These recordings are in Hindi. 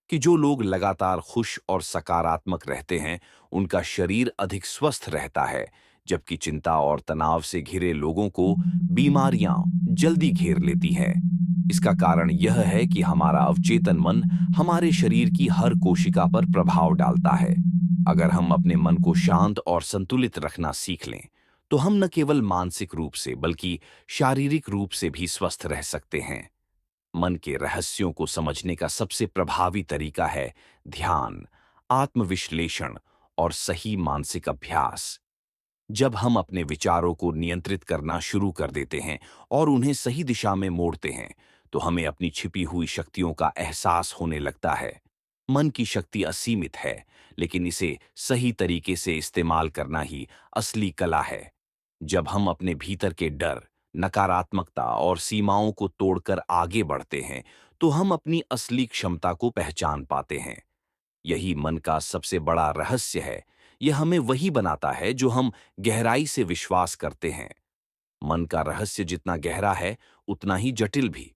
कि जो लोग लगातार खुश और सकारात्मक रहते हैं, उनका शरीर अधिक स्वस्थ रहता है, जबकि चिंता और तनाव से घिरे लोगों को बीमारियां जल्दी घेर लेती है। इसका कारण यह है कि हमारा अवचेतन मन हमारे शरीर की हर कोशिका पर प्रभाव डालता है। अगर हम अपने मन को शांत और संतुलित रखना सीख लें, तो हम न केवल मानसिक रूप से बल्कि शारीरिक रूप से भी स्वस्थ रह सकते हैं। मन के रहस्यों को समझने का सबसे प्रभावी तरीका है ध्यान, आत्मविश्लेषण और सही मानसिक अभ्यास। जब हम अपने विचारों को नियंत्रित करना शुरू कर देते हैं और उन्हें सही दिशा में मोड़ते हैं, तो हमें अपनी छिपी हुई शक्तियों का एहसास होने लगता है। मन की शक्ति असीमित है, लेकिन इसे सही तरीके से इस्तेमाल करना ही असली कला है। जब हम अपने भीतर के डर, नकारात्मकता और सीमाओं को तोड़कर आगे बढ़ते हैं, तो हम अपनी असली क्षमता को पहचान पाते हैं। यही मन का सबसे बड़ा रहस्य है। यह हमें वही बनाता है जो हम गहराई से विश्वास करते हैं। मन का रहस्य जितना गहरा है, उतना ही जटिल भी।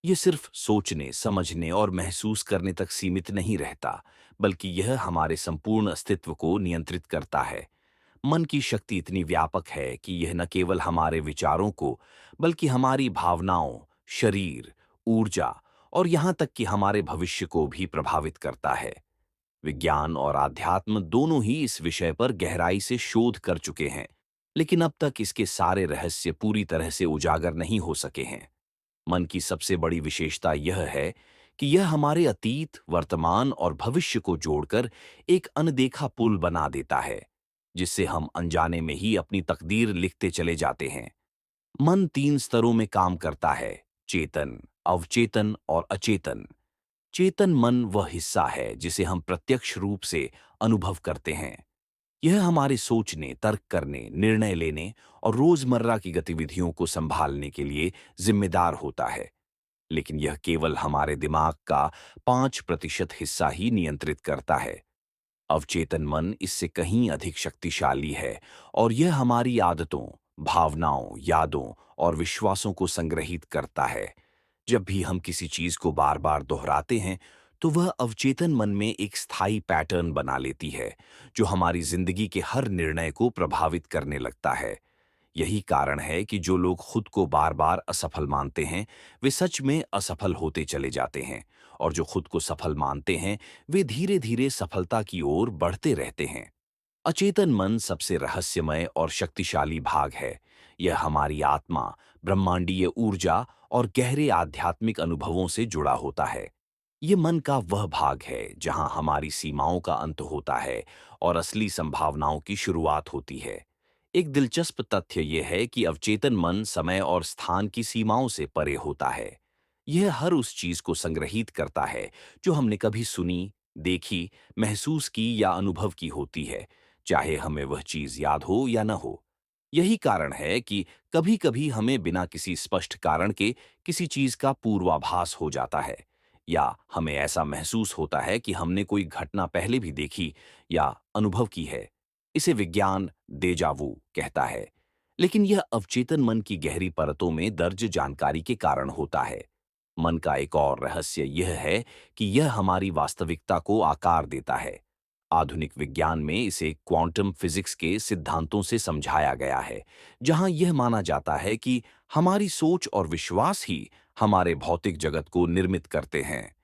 ये सिर्फ सोचने, समझने और महसूस करने तक सीमित नहीं रहता, बल्कि यह हमारे संपूर्ण अस्तित्व को नियंत्रित करता है। मन की शक्ति इतनी व्यापक है कि यह न केवल हमारे विचारों को, बल्कि हमारी भावनाओं, शरीर, ऊर्जा और यहाँ तक कि हमारे भविष्य को भी प्रभावित करता है। विज्ञान और आध्यात्म दोनों ही इस विषय पर गहराई से शोध कर चुके हैं, लेकिन अब तक इसके सारे रहस्य पूरी तरह से उजागर नहीं हो सके हैं। मन की सबसे बड़ी विशेषता यह है कि यह हमारे अतीत, वर्तमान और भविष्य को जोड़कर एक अनदेखा पुल बना देता है, जिससे हम अनजाने में ही अपनी तकदीर लिखते चले जाते हैं। मन 3 स्तरों में काम करता है: चेतन, अवचेतन और अचेतन। चेतन मन वह हिस्सा है जिसे हम प्रत्यक्ष रूप से अनुभव करते हैं। यह हमारे सोचने, तर्क करने, निर्णय लेने और रोजमर्रा की गतिविधियों को संभालने के लिए जिम्मेदार होता है। लेकिन यह केवल हमारे दिमाग का 5% हिस्सा ही नियंत्रित करता है। अवचेतन मन इससे कहीं अधिक शक्तिशाली है और यह हमारी आदतों, भावनाओं, यादों और विश्वासों को संग्रहित करता है। जब भी हम किसी चीज को बार बार दोहराते हैं, तो वह अवचेतन मन में एक स्थायी पैटर्न बना लेती है, जो हमारी जिंदगी के हर निर्णय को प्रभावित करने लगता है। यही कारण है कि जो लोग खुद को बार बार असफल मानते हैं, वे सच में असफल होते चले जाते हैं, और जो खुद को सफल मानते हैं, वे धीरे धीरे सफलता की ओर बढ़ते रहते हैं। अचेतन मन सबसे रहस्यमय और शक्तिशाली भाग है। यह हमारी आत्मा, ब्रह्मांडीय ऊर्जा और गहरे आध्यात्मिक अनुभवों से जुड़ा होता है। ये मन का वह भाग है जहां हमारी सीमाओं का अंत होता है और असली संभावनाओं की शुरुआत होती है। एक दिलचस्प तथ्य यह है कि अवचेतन मन समय और स्थान की सीमाओं से परे होता है। यह हर उस चीज को संग्रहित करता है जो हमने कभी सुनी, देखी, महसूस की या अनुभव की होती है, चाहे हमें वह चीज याद हो या न हो। यही कारण है कि कभी-कभी हमें बिना किसी स्पष्ट कारण के किसी चीज का पूर्वाभास हो जाता है, या हमें ऐसा महसूस होता है कि हमने कोई घटना पहले भी देखी या अनुभव की है। इसे विज्ञान डेजावू कहता है। लेकिन यह अवचेतन मन की गहरी परतों में दर्ज जानकारी के कारण होता है। मन का एक और रहस्य यह है कि यह हमारी वास्तविकता को आकार देता है। आधुनिक विज्ञान में इसे क्वांटम फिजिक्स के सिद्धांतों से समझाया गया है, जहां यह माना जाता है कि हमारी सोच और विश्वास ही हमारे भौतिक जगत को निर्मित करते हैं।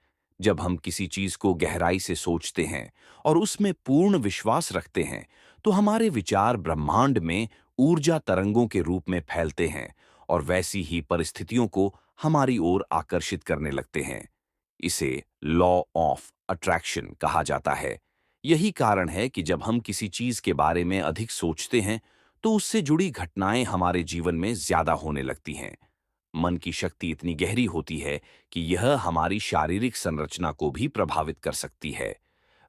जब हम किसी चीज को गहराई से सोचते हैं और उसमें पूर्ण विश्वास रखते हैं, तो हमारे विचार ब्रह्मांड में ऊर्जा तरंगों के रूप में फैलते हैं और वैसी ही परिस्थितियों को हमारी ओर आकर्षित करने लगते हैं। इसे लॉ ऑफ अट्रैक्शन कहा जाता है। यही कारण है कि जब हम किसी चीज के बारे में अधिक सोचते हैं, तो उससे जुड़ी घटनाएं हमारे जीवन में ज्यादा होने लगती हैं। मन की शक्ति इतनी गहरी होती है कि यह हमारी शारीरिक संरचना को भी प्रभावित कर सकती है।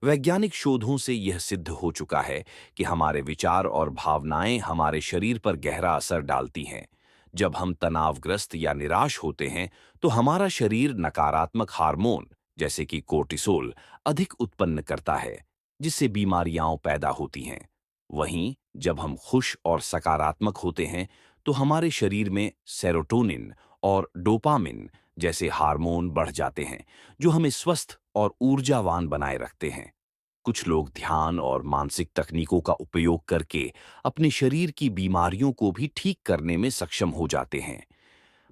वैज्ञानिक शोधों से यह सिद्ध हो चुका है कि हमारे विचार और भावनाएं हमारे शरीर पर गहरा असर डालती हैं। जब हम तनावग्रस्त या निराश होते हैं, तो हमारा शरीर नकारात्मक हार्मोन जैसे कि कोर्टिसोल अधिक उत्पन्न करता है, जिससे बीमारियां पैदा होती हैं। वहीं जब हम खुश और सकारात्मक होते हैं, तो हमारे शरीर में सेरोटोनिन और डोपामिन जैसे हार्मोन बढ़ जाते हैं, जो हमें स्वस्थ और ऊर्जावान बनाए रखते हैं। कुछ लोग ध्यान और मानसिक तकनीकों का उपयोग करके अपने शरीर की बीमारियों को भी ठीक करने में सक्षम हो जाते हैं।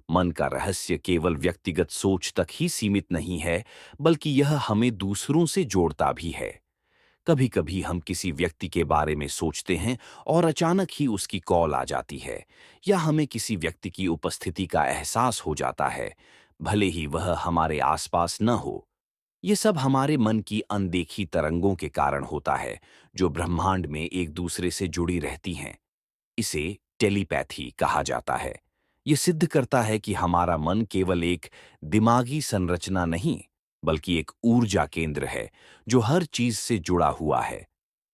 मन का रहस्य केवल व्यक्तिगत सोच तक ही सीमित नहीं है, बल्कि यह हमें दूसरों से जोड़ता भी है। कभी कभी हम किसी व्यक्ति के बारे में सोचते हैं और अचानक ही उसकी कॉल आ जाती है, या हमें किसी व्यक्ति की उपस्थिति का एहसास हो जाता है, भले ही वह हमारे आसपास न हो। ये सब हमारे मन की अनदेखी तरंगों के कारण होता है, जो ब्रह्मांड में एक दूसरे से जुड़ी रहती हैं। इसे टेलीपैथी कहा जाता है। ये सिद्ध करता है कि हमारा मन केवल एक दिमागी संरचना नहीं, बल्कि एक ऊर्जा केंद्र है, जो हर चीज से जुड़ा हुआ है।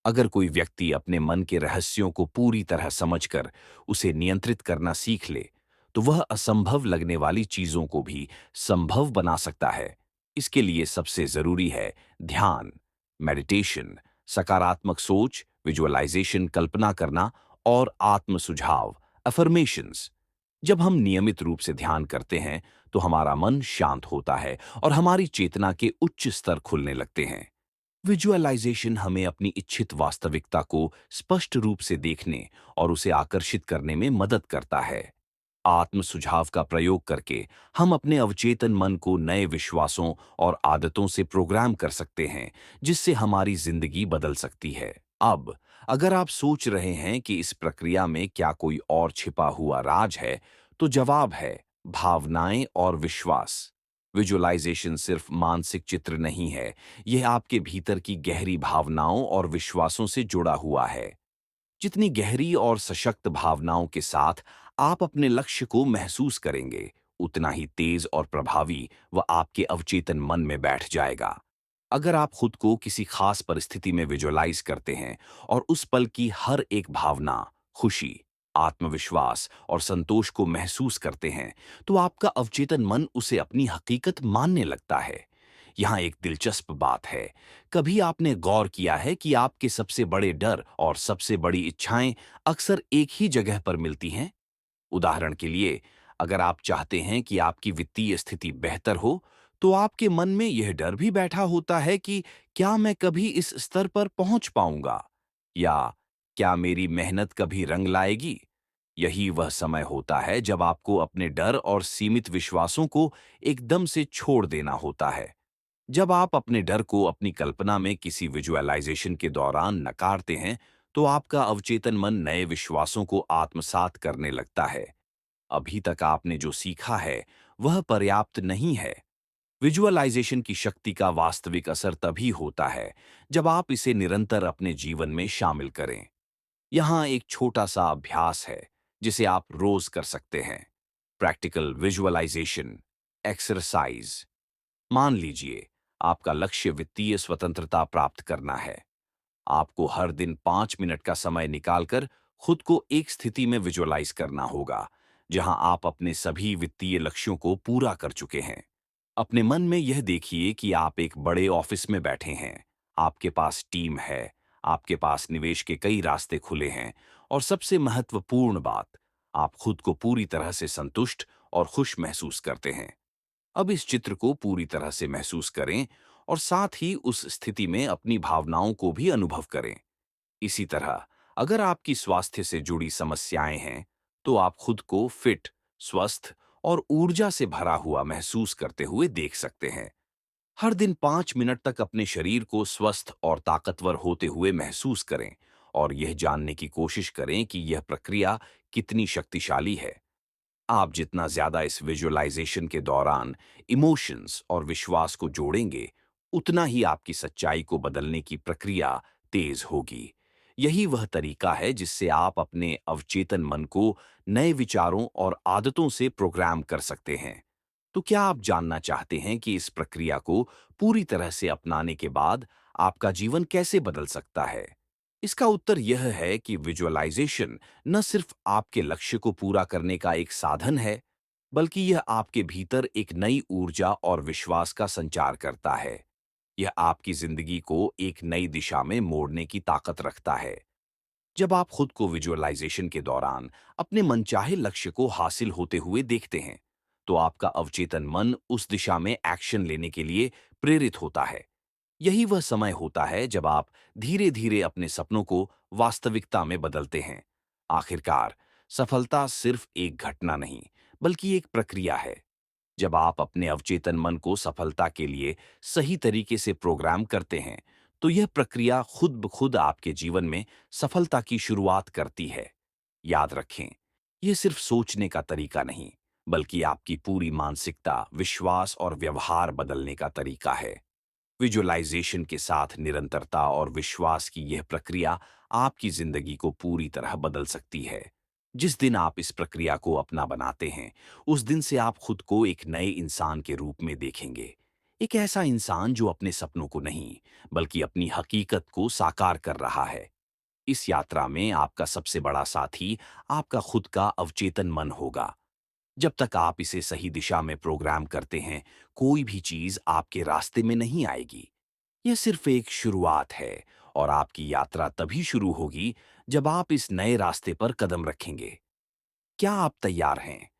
अगर कोई व्यक्ति अपने मन के रहस्यों को पूरी तरह समझकर उसे नियंत्रित करना सीख ले, तो वह असंभव लगने वाली चीजों को भी संभव बना सकता है। इसके लिए सबसे जरूरी है ध्यान, मेडिटेशन, सकारात्मक सोच, विजुअलाइजेशन, कल्पना करना और आत्म सुझाव, अफर्मेशंस। जब हम नियमित रूप से ध्यान करते हैं, तो हमारा मन शांत होता है और हमारी चेतना के उच्च स्तर खुलने लगते हैं। विजुअलाइजेशन हमें अपनी इच्छित वास्तविकता को स्पष्ट रूप से देखने और उसे आकर्षित करने में मदद करता है। आत्म सुझाव का प्रयोग करके हम अपने अवचेतन मन को नए विश्वासों और आदतों से प्रोग्राम कर सकते हैं, जिससे हमारी जिंदगी बदल सकती है। अब अगर आप सोच रहे हैं कि इस प्रक्रिया में क्या कोई और छिपा हुआ राज है, तो जवाब है भावनाएं और विश्वास। विजुअलाइजेशन सिर्फ मानसिक चित्र नहीं है, यह आपके भीतर की गहरी भावनाओं और विश्वासों से जुड़ा हुआ है। जितनी गहरी और सशक्त भावनाओं के साथ आप अपने लक्ष्य को महसूस करेंगे, उतना ही तेज और प्रभावी वह आपके अवचेतन मन में बैठ जाएगा। अगर आप खुद को किसी खास परिस्थिति में विजुअलाइज करते हैं और उस पल की हर एक भावना, खुशी, आत्मविश्वास और संतोष को महसूस करते हैं, तो आपका अवचेतन मन उसे अपनी हकीकत मानने लगता है। यहाँ एक दिलचस्प बात है, कभी आपने गौर किया है कि आपके सबसे बड़े डर और सबसे बड़ी इच्छाएं अक्सर एक ही जगह पर मिलती हैं? उदाहरण के लिए, अगर आप चाहते हैं कि आपकी वित्तीय स्थिति बेहतर हो, तो आपके मन में यह डर भी बैठा होता है कि क्या मैं कभी इस स्तर पर पहुंच पाऊंगा, या क्या मेरी मेहनत कभी रंग लाएगी। यही वह समय होता है जब आपको अपने डर और सीमित विश्वासों को एकदम से छोड़ देना होता है। जब आप अपने डर को अपनी कल्पना में किसी विजुअलाइजेशन के दौरान नकारते हैं, तो आपका अवचेतन मन नए विश्वासों को आत्मसात करने लगता है। अभी तक आपने जो सीखा है, वह पर्याप्त नहीं है। विजुअलाइजेशन की शक्ति का वास्तविक असर तभी होता है जब आप इसे निरंतर अपने जीवन में शामिल करें। यहाँ एक छोटा सा अभ्यास है, जिसे आप रोज कर सकते हैं। Practical visualization exercise. मान लीजिए, आपका लक्ष्य वित्तीय स्वतंत्रता प्राप्त करना है। आपको हर दिन 5 मिनट का समय निकालकर खुद को एक स्थिति में विजुअलाइज करना होगा, जहां आप अपने सभी वित्तीय लक्ष्यों को पूरा कर चुके हैं। अपने मन में यह देखिए कि आप एक बड़े ऑफिस में बैठे हैं, आपके पास टीम है, आपके पास निवेश के कई रास्ते खुले हैं, और सबसे महत्वपूर्ण बात, आप खुद को पूरी तरह से संतुष्ट और खुश महसूस करते हैं। अब इस चित्र को पूरी तरह से महसूस करें और साथ ही उस स्थिति में अपनी भावनाओं को भी अनुभव करें। इसी तरह, अगर आपकी स्वास्थ्य से जुड़ी समस्याएं हैं, तो आप खुद को फिट, स्वस्थ और ऊर्जा से भरा हुआ महसूस करते हुए देख सकते हैं। हर दिन 5 मिनट तक अपने शरीर को स्वस्थ और ताकतवर होते हुए महसूस करें, और यह जानने की कोशिश करें कि यह प्रक्रिया कितनी शक्तिशाली है। आप जितना ज्यादा इस विजुअलाइजेशन के दौरान इमोशंस और विश्वास को जोड़ेंगे, उतना ही आपकी सच्चाई को बदलने की प्रक्रिया तेज होगी। यही वह तरीका है जिससे आप अपने अवचेतन मन को नए विचारों और आदतों से प्रोग्राम कर सकते हैं। तो क्या आप जानना चाहते हैं कि इस प्रक्रिया को पूरी तरह से अपनाने के बाद आपका जीवन कैसे बदल सकता है? इसका उत्तर यह है कि विजुअलाइजेशन न सिर्फ आपके लक्ष्य को पूरा करने का एक साधन है, बल्कि यह आपके भीतर एक नई ऊर्जा और विश्वास का संचार करता है। यह आपकी जिंदगी को एक नई दिशा में मोड़ने की ताकत रखता है। जब आप खुद को विजुअलाइजेशन के दौरान अपने मनचाहे लक्ष्य को हासिल होते हुए देखते हैं, तो आपका अवचेतन मन उस दिशा में एक्शन लेने के लिए प्रेरित होता है। यही वह समय होता है जब आप धीरे धीरे अपने सपनों को वास्तविकता में बदलते हैं। आखिरकार, सफलता सिर्फ एक घटना नहीं, बल्कि एक प्रक्रिया है। जब आप अपने अवचेतन मन को सफलता के लिए सही तरीके से प्रोग्राम करते हैं, तो यह प्रक्रिया खुद ब खुद आपके जीवन में सफलता की शुरुआत करती है। याद रखें, यह सिर्फ सोचने का तरीका नहीं, बल्कि आपकी पूरी मानसिकता, विश्वास और व्यवहार बदलने का तरीका है। विजुअलाइजेशन के साथ निरंतरता और विश्वास की यह प्रक्रिया आपकी जिंदगी को पूरी तरह बदल सकती है। जिस दिन आप इस प्रक्रिया को अपना बनाते हैं, उस दिन से आप खुद को एक नए इंसान के रूप में देखेंगे। एक ऐसा इंसान जो अपने सपनों को नहीं, बल्कि अपनी हकीकत को साकार कर रहा है। इस यात्रा में आपका सबसे बड़ा साथी आपका खुद का अवचेतन मन होगा। जब तक आप इसे सही दिशा में प्रोग्राम करते हैं, कोई भी चीज आपके रास्ते में नहीं आएगी। यह सिर्फ एक शुरुआत है, और आपकी यात्रा तभी शुरू होगी जब आप इस नए रास्ते पर कदम रखेंगे। क्या आप तैयार हैं